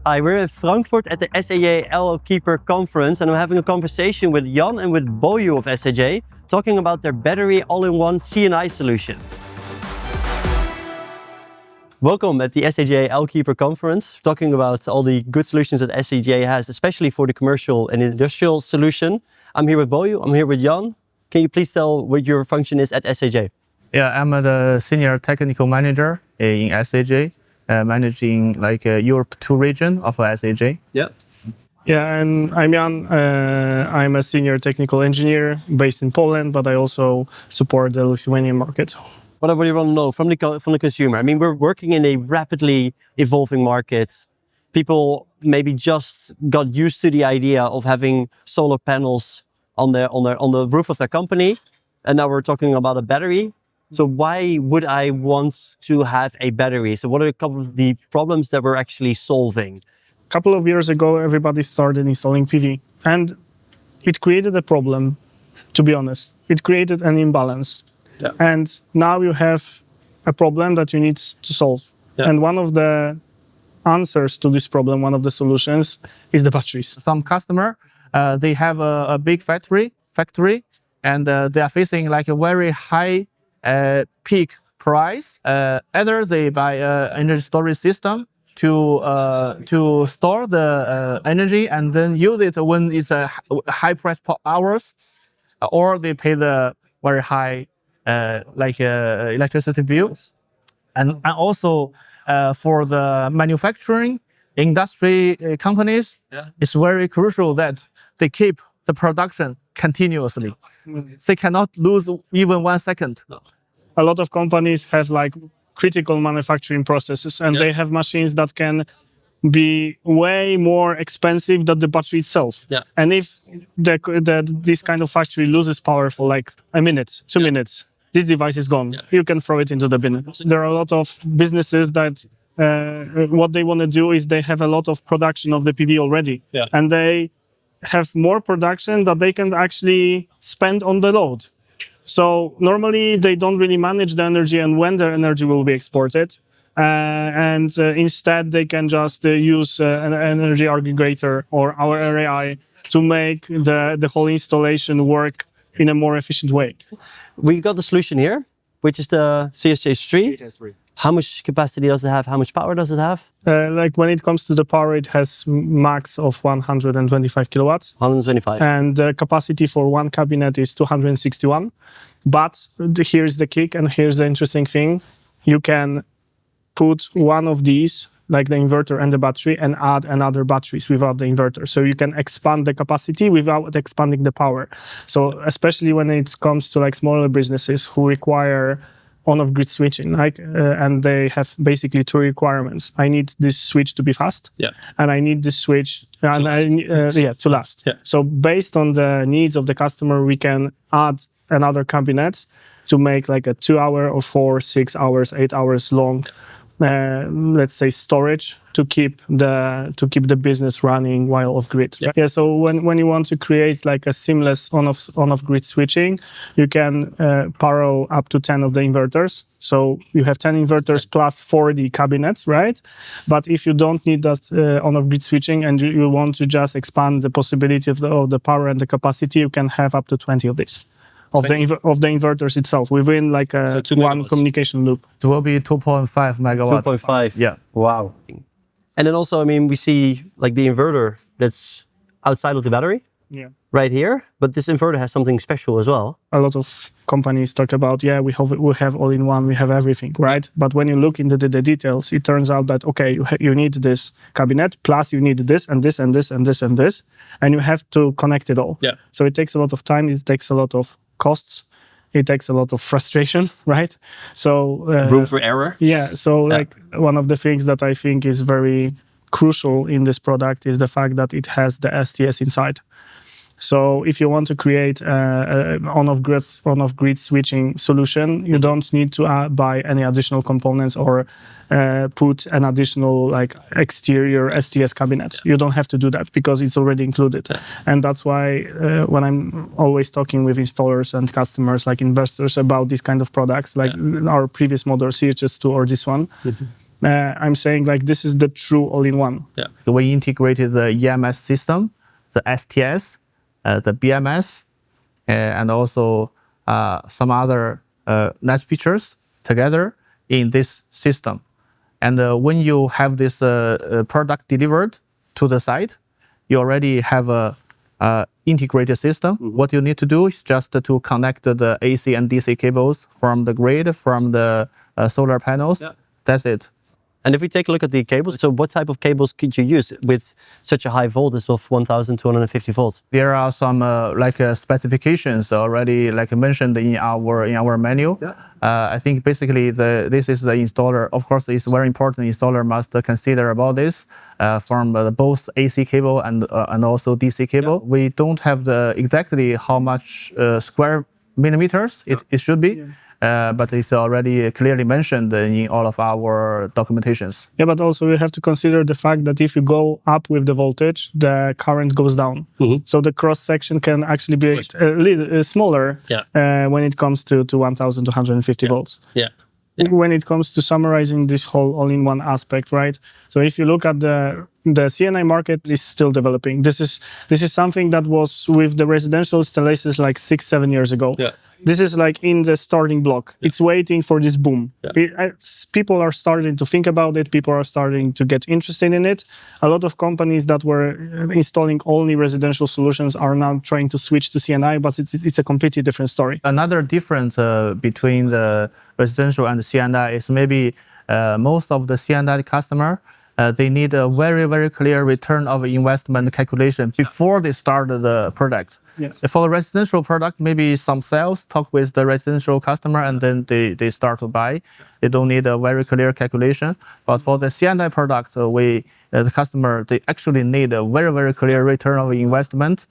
Hi, we're in Frankfurt at the SAJ LO Keeper conference, and I'm having a conversation with Jan and with Boyu of SAJ, talking about their battery all-in-one CNI solution. Welcome at the SAJ LO Keeper conference, talking about all the good solutions that SAJ has, especially for the commercial and industrial solution. I'm here with Boyu, I'm here with Jan. Can you please tell what your function is at SAJ? Yeah, I'm the senior technical manager in SAJ, managing like Europe 2 region of SAJ. Yeah. Yeah, and I'm Jan. I'm a senior technical engineer based in Poland, but I also support the Lithuanian market. What I really want to know from the consumer, I mean, we're working in a rapidly evolving market. People maybe just got used to the idea of having solar panels on the roof of their company, and now we're talking about a battery. So why would I want to have a battery? So what are a couple of the problems that we're actually solving? A couple of years ago, everybody started installing PV, and it created a problem, to be honest. It created an imbalance. Yeah. And now you have a problem that you need to solve. Yeah. And one of the answers to this problem, one of the solutions, is the batteries. Some customer, they have a big factory, and they are facing like a very high peak price. Either they buy an energy storage system to store the energy and then use it when it's a high price per hours, or they pay the very high electricity bills. And also for the manufacturing industry companies, it's very crucial that they keep the production continuously. They cannot lose even 1 second. A lot of companies have like critical manufacturing processes, and they have machines that can be way more expensive than the battery itself. Yeah. And if this kind of factory loses power for like a minute, 2 minutes, this device is gone. Yeah. You can throw it into the bin. There are a lot of businesses that what they want to do is they have a lot of production of the PV already. Yeah. And they have more production that they can actually spend on the load. So normally they don't really manage the energy and when the energy will be exported. Instead they can just use an energy aggregator or our RAI to make the whole installation work in a more efficient way. We got the solution here, which is the CSJ3. How much capacity does it have? How much power does it have? Like when it comes to the power, it has max of 125 kilowatts. 125. And the capacity for one cabinet is 261. But here's the kick, and here's the interesting thing. You can put one of these, like the inverter and the battery, and add another batteries without the inverter. So you can expand the capacity without expanding the power. So especially when it comes to like smaller businesses who require on-off grid switching, and they have basically 2 requirements. I need this switch to be fast, and I need this switch to last. Yeah. So based on the needs of the customer, we can add another cabinet to make like a 2-hour or 4, 6 hours, 8 hours long, let's say, storage to keep the business running while off grid. Yeah. So when you want to create like a seamless on-off grid switching, you can power up to 10 of the inverters. So you have 10 inverters plus 40 cabinets, right? But if you don't need that on-off grid switching and you want to just expand the possibility of the power and the capacity, you can have up to 20 of these. Of the inverters itself within like a one communication loop. It will be 2.5 megawatts. 2.5. Yeah. Wow. And then also, I mean, we see like the inverter that's outside of the battery. Yeah. Right here, but this inverter has something special as well. A lot of companies talk about, we have all-in-one, we have everything, right? But when you look into the details, it turns out that, okay, you need this cabinet, plus you need this and this and this and this and this, and you have to connect it all. Yeah. So it takes a lot of time, it takes a lot of costs, it takes a lot of frustration, right? So room for error. Yeah. So like one of the things that I think is very crucial in this product is the fact that it has the STS inside. So if you want to create an on-off grid switching solution, you don't need to buy any additional components or put an additional like exterior STS cabinet. You don't have to do that because it's already included. And that's why when I'm always talking with installers and customers, like investors, about these kind of products, like our previous model, CHS2 or this one, I'm saying like this is the true all-in-one. Yeah. We integrated the EMS system, the STS, the BMS, and also some other nice features together in this system. And when you have this product delivered to the site, you already have a integrated system. What you need to do is just to connect the AC and DC cables from the grid, from the solar panels. Yeah. That's it. And if we take a look at the cables, so what type of cables could you use with such a high voltage of 1250 volts? There are some specifications already mentioned in our menu. Yeah. I think basically this is the installer. Of course, it's very important. Installer must consider about this from both AC cable and also DC cable. Yeah. We don't have the exactly how much square millimeters it should be. But it's already clearly mentioned in all of our documentations. Yeah, but also you have to consider the fact that if you go up with the voltage, the current goes down. So the cross section can actually be a little smaller when it comes to 1250 volts. Yeah. When it comes to summarizing this whole all-in-one aspect, right? So if you look at the CNI market is still developing. This is something that was with the residential installations like 6-7 years ago. Yeah. This is like in the starting block. It's waiting for this boom. People are starting to think about it. People are starting to get interested in it. A lot of companies that were installing only residential solutions are now trying to switch to CNI, but it's a completely different story. Another difference between the residential and the CNI is maybe most of the CNI customer they need a very, very clear return of investment calculation before they start the product. Yes. For a residential product, maybe some sales talk with the residential customer and then they start to buy. They don't need a very clear calculation. But for the CNI product, the customer, they actually need a very, very clear return of investment.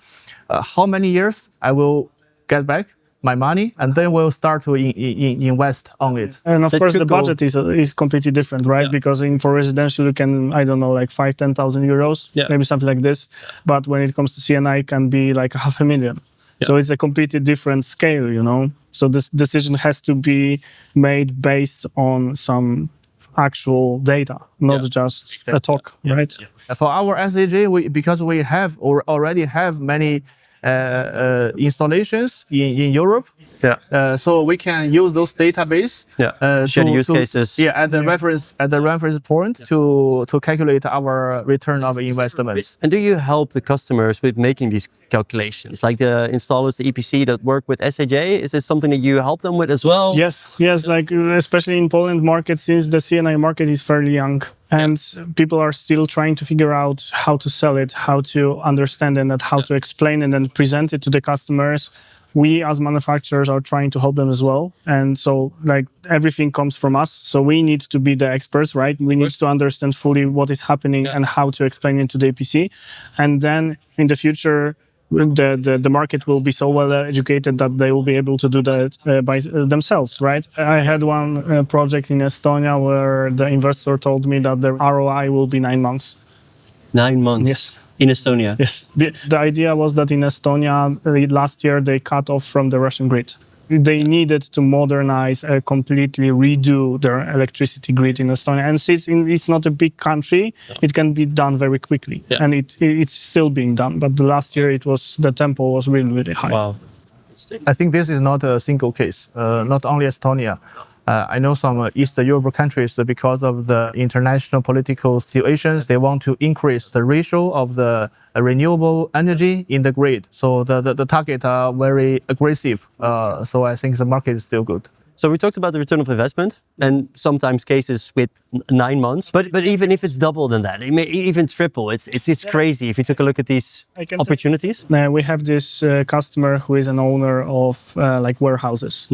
How many years I will get back my money, and then we'll start to invest on it. And of So course, the could go- budget is completely different, right? Yeah. Because for residential, you can, I don't know, like 5,000-10,000 euros, Yeah. maybe something like this. But when it comes to CNI, it can be like 500,000. So it's a completely different scale, you know? So this decision has to be made based on some actual data, not just a talk, right? For our SAJ, because we have or already have many installations in Europe, so we can use those database. Share the use cases. At the reference point to calculate our return of investment. And do you help the customers with making these calculations? Like the installers, the EPC that work with SAJ, is this something that you help them with as well? Yes, like especially in Poland market, since the CNI market is fairly young and people are still trying to figure out how to sell it, how to understand it, and how to explain it and present it to the customers. We as manufacturers are trying to help them as well. And so like everything comes from us. So we need to be the experts, right? We need to understand fully what is happening and how to explain it to the EPC. And then in the future, the market will be so well educated that they will be able to do that by themselves, right? I had one project in Estonia where the investor told me that the ROI will be 9 months. 9 months. Yes. In Estonia. Yes. The idea was that in Estonia, last year, they cut off from the Russian grid. They needed to modernize, completely redo their electricity grid in Estonia. And since it's not a big country, it can be done very quickly. And it's still being done. But the last year, the tempo was really, really high. Wow. I think this is not a single case, not only Estonia. I know some Eastern Europe countries, because of the international political situations, they want to increase the ratio of the renewable energy in the grid. So the targets are very aggressive. So I think the market is still good. So we talked about the return of investment and sometimes cases with 9 months. But even if it's double than that, it may even triple. It's crazy if you took a look at these opportunities. We have this customer who is an owner of like warehouses.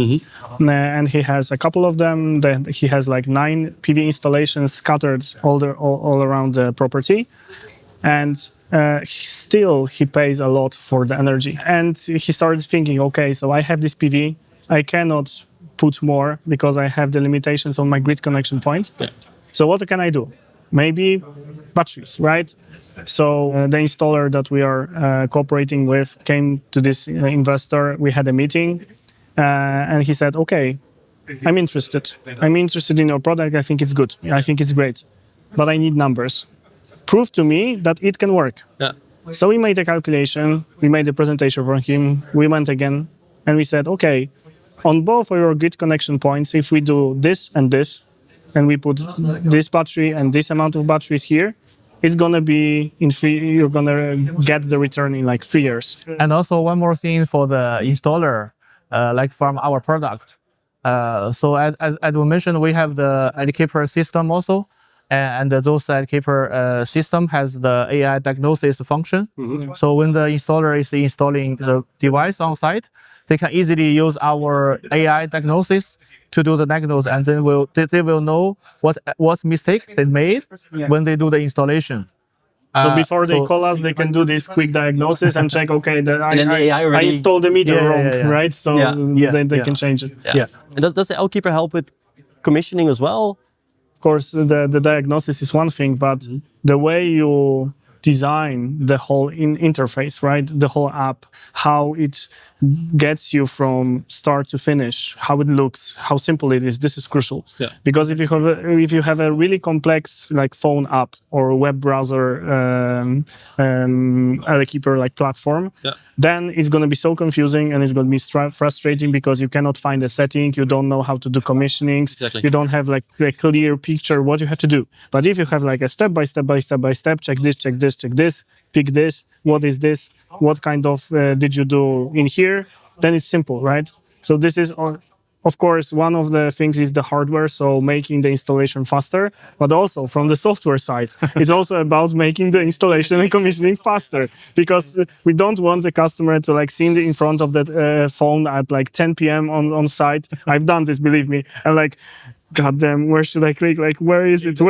And he has a couple of them. Then he has like 9 PV installations scattered all around the property. And still he pays a lot for the energy. And he started thinking, okay, so I have this PV. I cannot put more because I have the limitations on my grid connection point. So what can I do? Maybe batteries, right? So the installer that we are cooperating with came to this investor. We had a meeting and he said, okay, I'm interested. I'm interested in your product. I think it's good. I think it's great. But I need numbers. Prove to me that it can work. Yeah. So we made a calculation. We made a presentation for him. We went again. And we said, okay, on both of your grid connection points, if we do this, and we put this battery and this amount of batteries here, it's gonna be you're gonna get the return in like 3 years. And also one more thing for the installer, like from our product. So as we mentioned, we have the Educator system also, and those Educator system has the AI diagnosis function. So when the installer is installing the device on site, they can easily use our AI diagnosis to do the diagnosis, and then they will know what mistake they made when they do the installation. So before they call us, they can do this quick diagnosis and check, okay, I installed the meter wrong, right? So then they can change it. Yeah. And does the L-Keeper help with commissioning as well? Of course, the diagnosis is one thing, but the way you design the whole interface, right? The whole app, how it gets you from start to finish, how it looks, how simple it is. This is crucial. Yeah. Because if you have a really complex like phone app or web browser Keeper like platform, then it's going to be so confusing and it's going to be frustrating because you cannot find a setting, you don't know how to do commissionings, you don't have like a clear picture what you have to do. But if you have like a step by step, check this, pick this, what is this, what kind of did you do in here, then it's simple, right? So this is, of course, one of the things is the hardware, so making the installation faster, but also from the software side, it's also about making the installation and commissioning faster, because we don't want the customer to like sit in front of that phone at like 10 p.m. on site. I've done this, believe me, and like, God damn, where should I click? Like, where is it,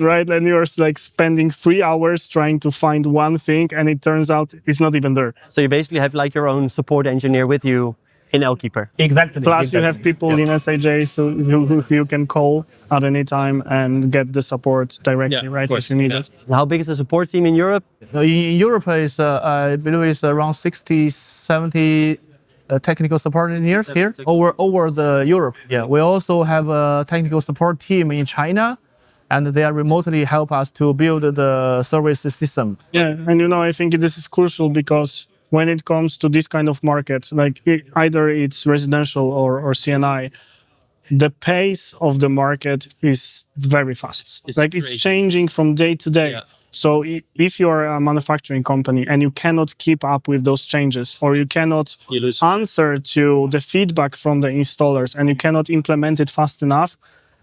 right? And you're like spending 3 hours trying to find one thing, and it turns out it's not even there. So you basically have like your own support engineer with you in L-Keeper. Exactly. Plus you have people in SAJ, so you can call at any time and get the support directly, right, if you need it. How big is the support team in Europe? In Europe, I believe it's around 60, 70 technical support engineers here over the Europe. Yeah, we also have a technical support team in China, and they are remotely help us to build the service system. Yeah, and I think this is crucial because when it comes to this kind of market, like either it's residential or CNI, the pace of the market is very fast. It's changing from day to day. Yeah. So if you're a manufacturing company and you cannot keep up with those changes, or you cannot answer to the feedback from the installers and you cannot implement it fast enough,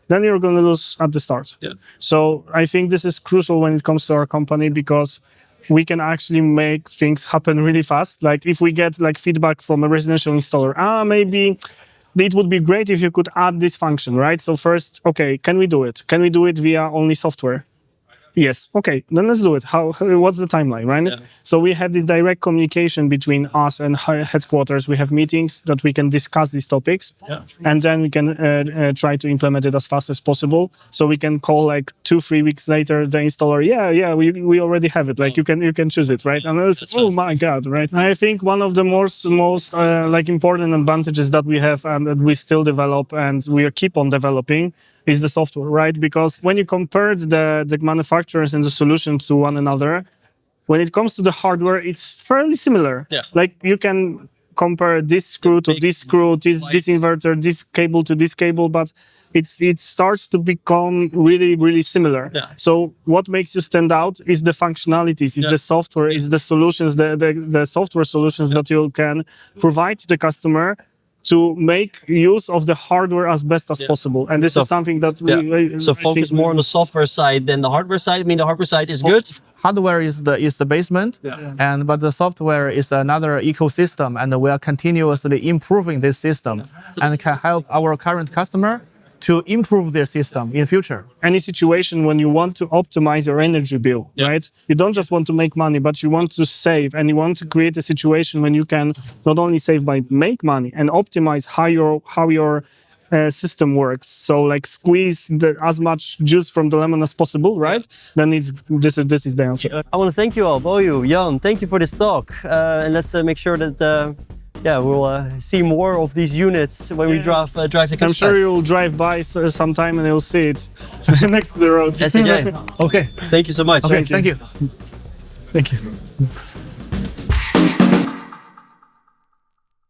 then you're going to lose at the start. Yeah. So I think this is crucial when it comes to our company, because we can actually make things happen really fast. Like if we get like feedback from a residential installer, maybe it would be great if you could add this function, right? So first, okay, can we do it? Can we do it via only software? Yes. Okay, then let's do it. What's the timeline, right? Yeah. So we have this direct communication between us and headquarters. We have meetings that we can discuss these topics, and then we can try to implement it as fast as possible. So we can call like 2-3 weeks later the installer. We already have it. Like you can choose it, right? And it's, oh my God, right? I think one of the most like important advantages that we have and that we still develop and we keep on developing is the software, right? Because when you compare the manufacturers and the solutions to one another, when it comes to the hardware, it's fairly similar. Yeah. Like you can compare this screw to this screw, this inverter, this cable to this cable, but it starts to become really, really similar. Yeah. So what makes you stand out is the functionalities, is the software, is the solutions, the software solutions that you can provide to the customer to make use of the hardware as best as possible. And this is something that we... So focus more on the software side than the hardware side. I mean, the hardware side is good. Hardware is the basement, but the software is another ecosystem, and we are continuously improving this system and can help our current customer to improve their system in future. Any situation when you want to optimize your energy bill, right? You don't just want to make money, but you want to save, and you want to create a situation when you can not only save but make money and optimize how your system works. So like squeeze as much juice from the lemon as possible, right? Then this is the answer. I want to thank you all, Boyu, Jan. Thank you for this talk, and let's make sure that yeah, we'll see more of these units when we drive the I'm sure Kickstart. you'll drive by sometime and you'll see it next to the road. SAJ. Okay. Thank you so much. Okay. Thank you. Thank you.